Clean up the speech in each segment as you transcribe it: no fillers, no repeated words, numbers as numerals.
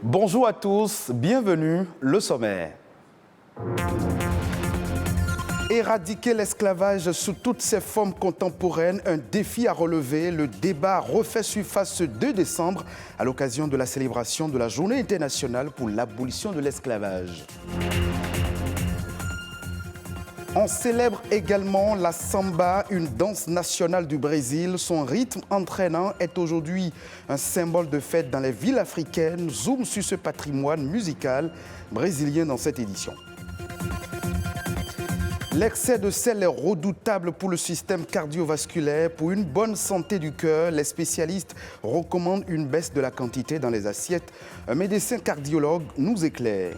Bonjour à tous, bienvenue, le sommaire. Éradiquer l'esclavage sous toutes ses formes contemporaines, un défi à relever. Le débat refait surface ce 2 décembre à l'occasion de la célébration de la Journée internationale pour l'abolition de l'esclavage. On célèbre également la samba, une danse nationale du Brésil. Son rythme entraînant est aujourd'hui un symbole de fête dans les villes africaines. Zoom sur ce patrimoine musical brésilien dans cette édition. L'excès de sel est redoutable pour le système cardiovasculaire. Pour une bonne santé du cœur, les spécialistes recommandent une baisse de la quantité dans les assiettes. Un médecin cardiologue nous éclaire.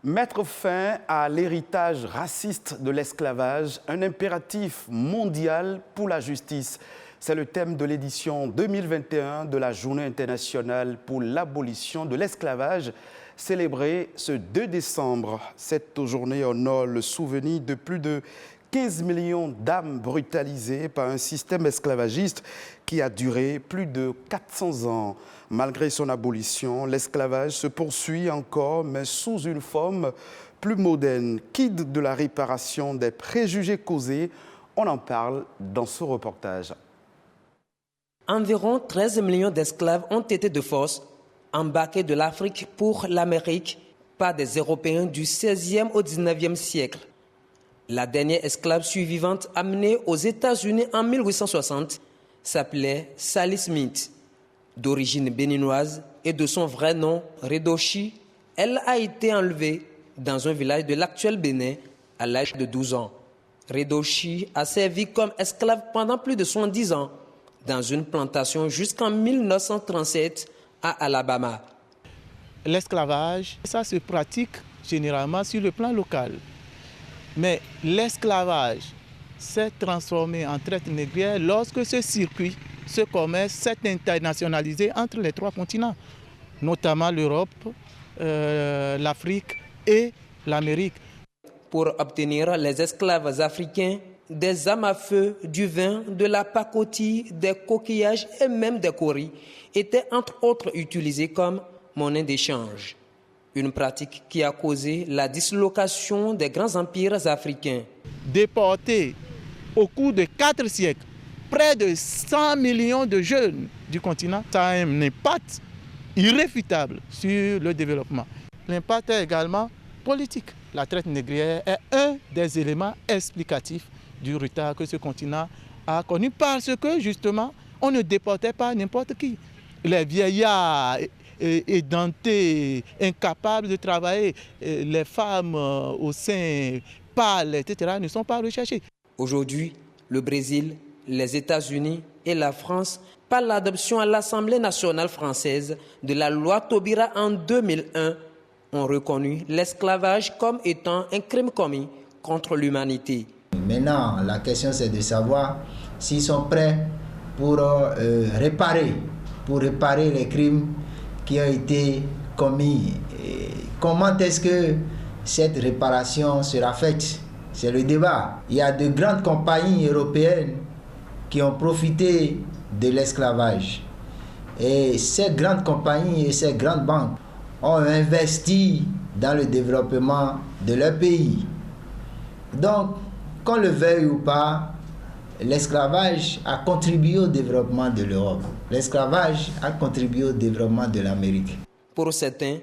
Mettre fin à l'héritage raciste de l'esclavage, un impératif mondial pour la justice. C'est le thème de l'édition 2021 de la Journée internationale pour l'abolition de l'esclavage, célébrée ce 2 décembre. Cette journée honore le souvenir de plus de 15 millions d'âmes brutalisées par un système esclavagiste qui a duré plus de 400 ans. Malgré son abolition, l'esclavage se poursuit encore, mais sous une forme plus moderne. Quitte de la réparation des préjugés causés, on en parle dans ce reportage. Environ 13 millions d'esclaves ont été de force embarqués de l'Afrique pour l'Amérique par des Européens du XVIe au XIXe siècle. La dernière esclave survivante amenée aux États-Unis en 1860 s'appelait Sally Smith. D'origine béninoise et de son vrai nom, Redoshi, elle a été enlevée dans un village de l'actuel Bénin à l'âge de 12 ans. Redoshi a servi comme esclave pendant plus de 70 ans dans une plantation jusqu'en 1937 à Alabama. L'esclavage, ça se pratique généralement sur le plan local. Mais l'esclavage s'est transformé en traite négrière lorsque ce circuit, ce commerce s'est internationalisé entre les 3 continents, notamment l'Europe, l'Afrique et l'Amérique. Pour obtenir les esclaves africains, des armes à feu, du vin, de la pacotille, des coquillages et même des cauris étaient entre autres utilisés comme monnaie d'échange. Une pratique qui a causé la dislocation des grands empires africains. Déportés au cours de 4 siècles, près de 100 millions de jeunes du continent, ça a un impact irréfutable sur le développement. L'impact est également politique. La traite négrière est un des éléments explicatifs du retard que ce continent a connu parce que justement, on ne déportait pas n'importe qui. Les vieillards édentés, incapables de travailler, les femmes au sein pâles, etc., ne sont pas recherchées. Aujourd'hui, le Brésil, les États-Unis et la France, par l'adoption à l'Assemblée nationale française de la loi Taubira en 2001, ont reconnu l'esclavage comme étant un crime commis contre l'humanité. Maintenant, la question c'est de savoir s'ils sont prêts pour réparer les crimes qui ont été commis. Et comment est-ce que cette réparation sera faite? C'est le débat. Il y a de grandes compagnies européennes qui ont profité de l'esclavage. Et ces grandes compagnies et ces grandes banques ont investi dans le développement de leur pays. Donc, qu'on le veuille ou pas, l'esclavage a contribué au développement de l'Europe. L'esclavage a contribué au développement de l'Amérique. Pour certains,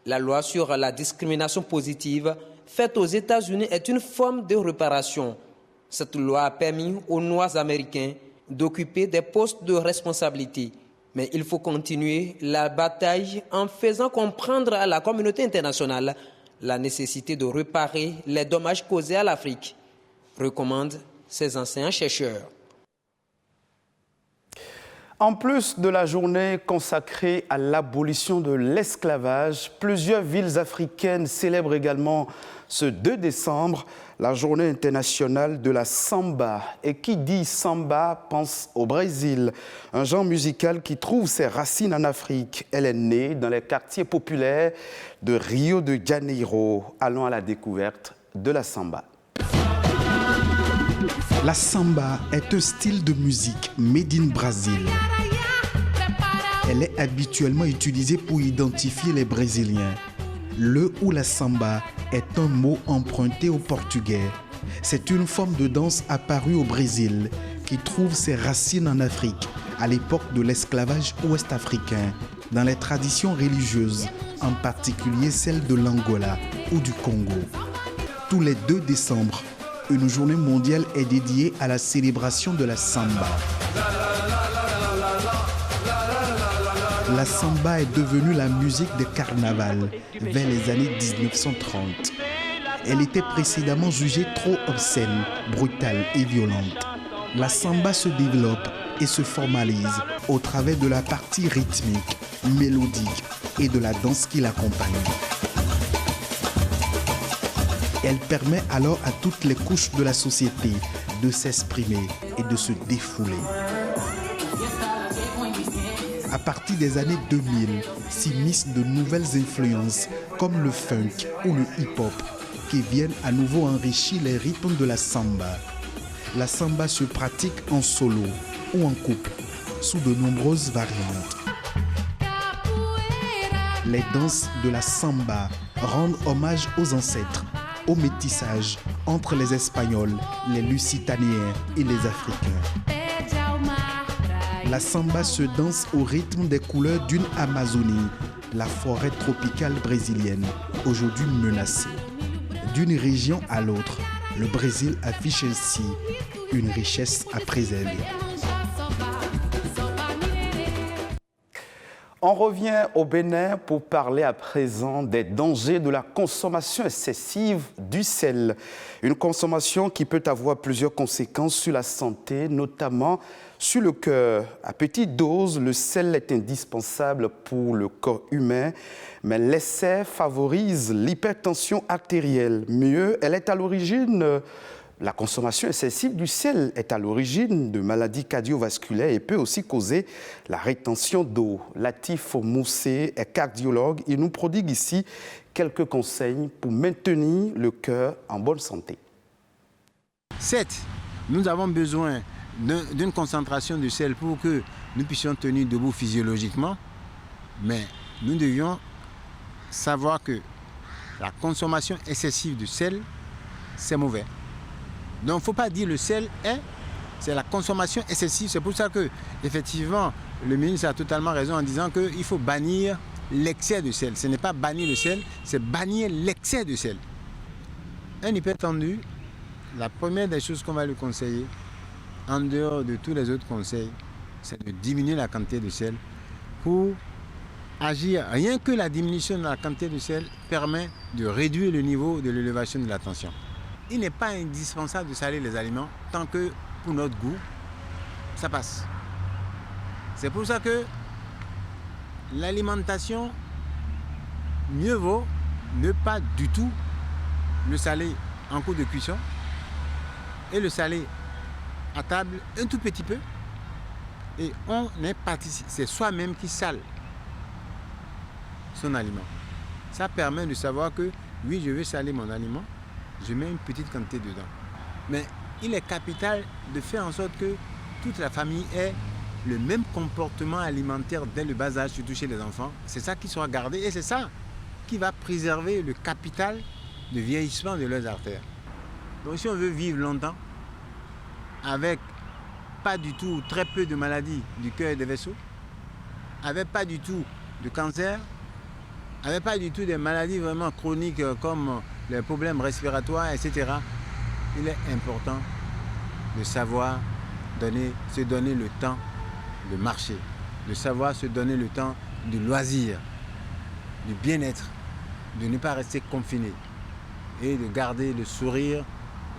la loi sur la discrimination positive faite aux États-Unis est une forme de réparation. Cette loi a permis aux Noirs américains d'occuper des postes de responsabilité. Mais il faut continuer la bataille en faisant comprendre à la communauté internationale la nécessité de réparer les dommages causés à l'Afrique, recommandent ces anciens chercheurs. En plus de la journée consacrée à l'abolition de l'esclavage, plusieurs villes africaines célèbrent également ce 2 décembre la journée internationale de la samba. Et qui dit samba pense au Brésil, un genre musical qui trouve ses racines en Afrique. Elle est née dans les quartiers populaires de Rio de Janeiro. Allons à la découverte de la samba. La samba est un style de musique made in Brazil. Elle est habituellement utilisée pour identifier les Brésiliens. Le ou la samba est un mot emprunté au portugais. C'est une forme de danse apparue au Brésil qui trouve ses racines en Afrique à l'époque de l'esclavage ouest-africain, dans les traditions religieuses, en particulier celles de l'Angola ou du Congo. Tous les 2 décembre, une journée mondiale est dédiée à la célébration de la samba. La samba est devenue la musique des carnavals vers les années 1930. Elle était précédemment jugée trop obscène, brutale et violente. La samba se développe et se formalise au travers de la partie rythmique, mélodique et de la danse qui l'accompagne. Elle permet alors à toutes les couches de la société de s'exprimer et de se défouler. À partir des années 2000, s'immiscent de nouvelles influences comme le funk ou le hip-hop qui viennent à nouveau enrichir les rythmes de la samba. La samba se pratique en solo ou en couple, sous de nombreuses variantes. Les danses de la samba rendent hommage aux ancêtres, au métissage entre les Espagnols, les Lusitaniens et les Africains. La samba se danse au rythme des couleurs d'une Amazonie, la forêt tropicale brésilienne, aujourd'hui menacée. D'une région à l'autre, le Brésil affiche ainsi une richesse à préserver. On revient au Bénin pour parler à présent des dangers de la consommation excessive du sel. Une consommation qui peut avoir plusieurs conséquences sur la santé, notamment sur le cœur. À petite dose, le sel est indispensable pour le corps humain, mais l'excès favorise l'hypertension artérielle. Mieux, elle est à l'origine... La consommation excessive du sel est à l'origine de maladies cardiovasculaires et peut aussi causer la rétention d'eau. Latif Moussé est cardiologue. Il nous prodigue ici quelques conseils pour maintenir le cœur en bonne santé. Certes, nous avons besoin d'une concentration de sel pour que nous puissions tenir debout physiologiquement, mais nous devions savoir que la consommation excessive de sel, c'est mauvais. Donc, il ne faut pas dire le sel c'est la consommation excessive. C'est pour ça que, effectivement, le ministre a totalement raison en disant qu'il faut bannir l'excès de sel. Ce n'est pas bannir le sel, c'est bannir l'excès de sel. Un hypertendu, la première des choses qu'on va lui conseiller, en dehors de tous les autres conseils, c'est de diminuer la quantité de sel pour agir. Rien que la diminution de la quantité de sel permet de réduire le niveau de l'élévation de la tension. Il n'est pas indispensable de saler les aliments tant que, pour notre goût, ça passe. C'est pour ça que l'alimentation, mieux vaut ne pas du tout le saler en cours de cuisson et le saler à table un tout petit peu. Et on est parti, c'est soi-même qui sale son aliment. Ça permet de savoir que, oui, je veux saler mon aliment, je mets une petite quantité dedans. Mais il est capital de faire en sorte que toute la famille ait le même comportement alimentaire dès le bas âge, surtout chez les enfants. C'est ça qui sera gardé et c'est ça qui va préserver le capital de vieillissement de leurs artères. Donc si on veut vivre longtemps, avec pas du tout, très peu de maladies du cœur et des vaisseaux, avec pas du tout de cancer, avec pas du tout des maladies vraiment chroniques comme les problèmes respiratoires, etc. Il est important de savoir se donner le temps de marcher, de savoir se donner le temps du loisir, du bien-être, de ne pas rester confiné et de garder le sourire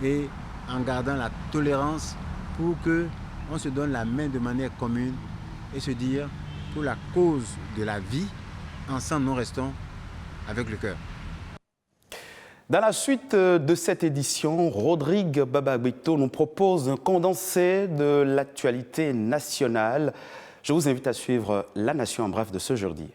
et en gardant la tolérance pour qu'on se donne la main de manière commune et se dire pour la cause de la vie, ensemble nous restons avec le cœur. Dans la suite de cette édition, Rodrigue Babagbito nous propose un condensé de l'actualité nationale. Je vous invite à suivre La Nation en bref de ce jeudi.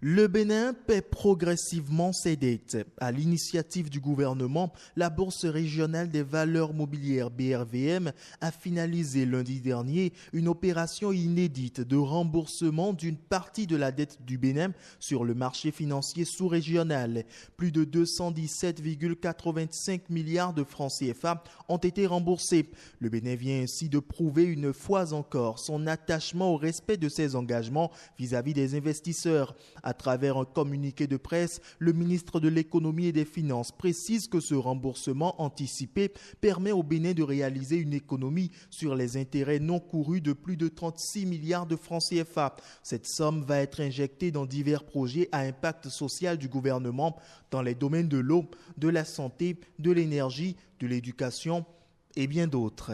Le Bénin paie progressivement ses dettes. À l'initiative du gouvernement, la Bourse régionale des valeurs mobilières BRVM a finalisé lundi dernier une opération inédite de remboursement d'une partie de la dette du Bénin sur le marché financier sous-régional. Plus de 217,85 milliards de francs CFA ont été remboursés. Le Bénin vient ainsi de prouver une fois encore son attachement au respect de ses engagements vis-à-vis des investisseurs. À travers un communiqué de presse, le ministre de l'Économie et des Finances précise que ce remboursement anticipé permet au Bénin de réaliser une économie sur les intérêts non courus de plus de 36 milliards de francs CFA. Cette somme va être injectée dans divers projets à impact social du gouvernement dans les domaines de l'eau, de la santé, de l'énergie, de l'éducation et bien d'autres.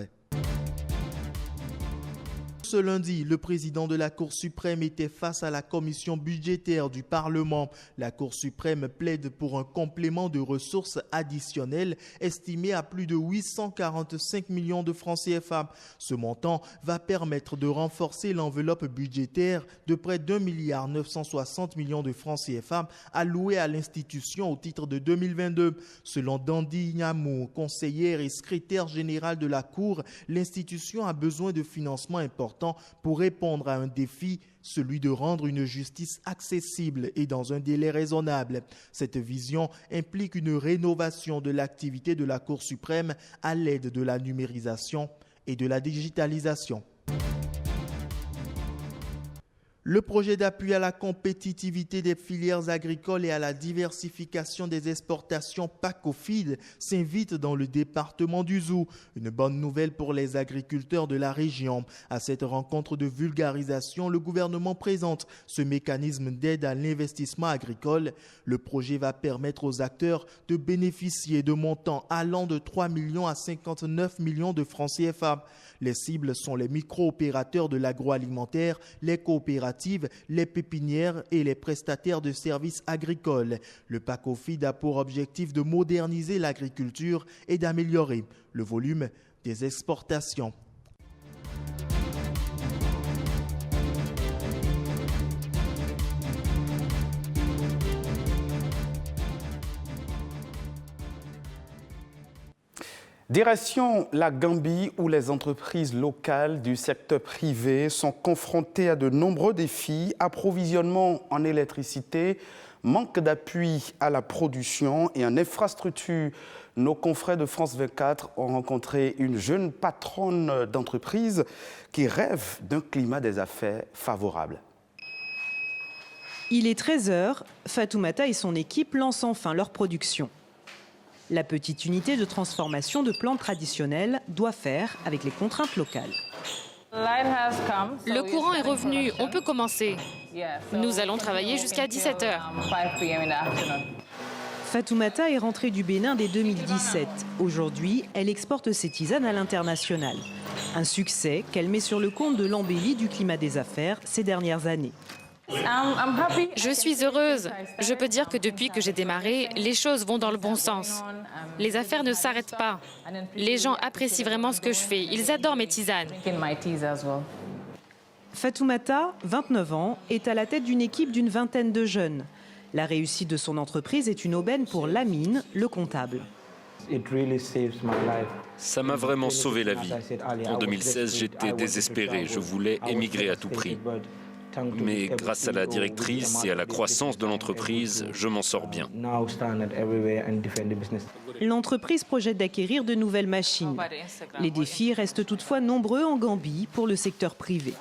Ce lundi, le président de la Cour suprême était face à la commission budgétaire du Parlement. La Cour suprême plaide pour un complément de ressources additionnelles estimé à plus de 845 millions de francs CFA. Ce montant va permettre de renforcer l'enveloppe budgétaire de près d'1,960 milliard de francs CFA alloués à l'institution au titre de 2022. Selon Dandy Nyamou, conseillère et secrétaire générale de la Cour, l'institution a besoin de financements importants pour répondre à un défi, celui de rendre une justice accessible et dans un délai raisonnable. Cette vision implique une rénovation de l'activité de la Cour suprême à l'aide de la numérisation et de la digitalisation. Le projet d'appui à la compétitivité des filières agricoles et à la diversification des exportations PACOFID s'invite dans le département du Zou. Une bonne nouvelle pour les agriculteurs de la région. À cette rencontre de vulgarisation, le gouvernement présente ce mécanisme d'aide à l'investissement agricole. Le projet va permettre aux acteurs de bénéficier de montants allant de 3 millions à 59 millions de francs CFA. Les cibles sont les micro-opérateurs de l'agroalimentaire, les coopératives, les pépinières et les prestataires de services agricoles. Le PACOFID a pour objectif de moderniser l'agriculture et d'améliorer le volume des exportations. Direction la Gambie, où les entreprises locales du secteur privé sont confrontées à de nombreux défis, approvisionnement en électricité, manque d'appui à la production et en infrastructure. Nos confrères de France 24 ont rencontré une jeune patronne d'entreprise qui rêve d'un climat des affaires favorable. Il est 13h, Fatoumata et son équipe lancent enfin leur production. La petite unité de transformation de plantes traditionnelles doit faire avec les contraintes locales. Le courant est revenu, on peut commencer. Nous allons travailler jusqu'à 17h. Fatoumata est rentrée du Bénin dès 2017. Aujourd'hui, elle exporte ses tisanes à l'international. Un succès qu'elle met sur le compte de l'embellie du climat des affaires ces dernières années. Je suis heureuse. Je peux dire que depuis que j'ai démarré, les choses vont dans le bon sens. Les affaires ne s'arrêtent pas. Les gens apprécient vraiment ce que je fais. Ils adorent mes tisanes. Fatoumata, 29 ans, est à la tête d'une équipe d'une vingtaine de jeunes. La réussite de son entreprise est une aubaine pour Lamine, le comptable. Ça m'a vraiment sauvé la vie. En 2016, j'étais désespéré. Je voulais émigrer à tout prix. Mais grâce à la directrice et à la croissance de l'entreprise, je m'en sors bien. L'entreprise projette d'acquérir de nouvelles machines. Les défis restent toutefois nombreux en Gambie pour le secteur privé.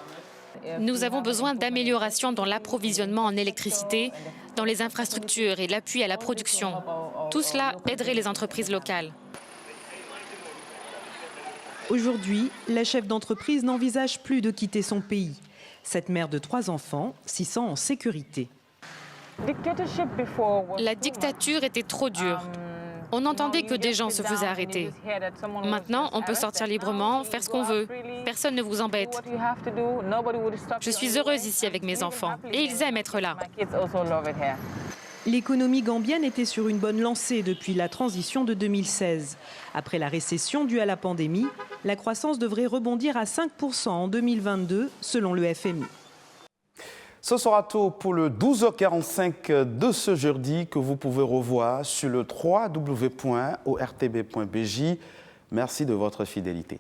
Nous avons besoin d'améliorations dans l'approvisionnement en électricité, dans les infrastructures et l'appui à la production. Tout cela aiderait les entreprises locales. Aujourd'hui, la chef d'entreprise n'envisage plus de quitter son pays. Cette mère de 3 enfants s'y sent en sécurité. La dictature était trop dure. On n'entendait que des gens se faisaient arrêter. Maintenant, on peut sortir librement, faire ce qu'on veut. Personne ne vous embête. Je suis heureuse ici avec mes enfants et ils aiment être là. L'économie gambienne était sur une bonne lancée depuis la transition de 2016. Après la récession due à la pandémie, la croissance devrait rebondir à 5% en 2022, selon le FMI. Ce sera tout pour le 12h45 de ce jeudi que vous pouvez revoir sur le www.ortb.bj. Merci de votre fidélité.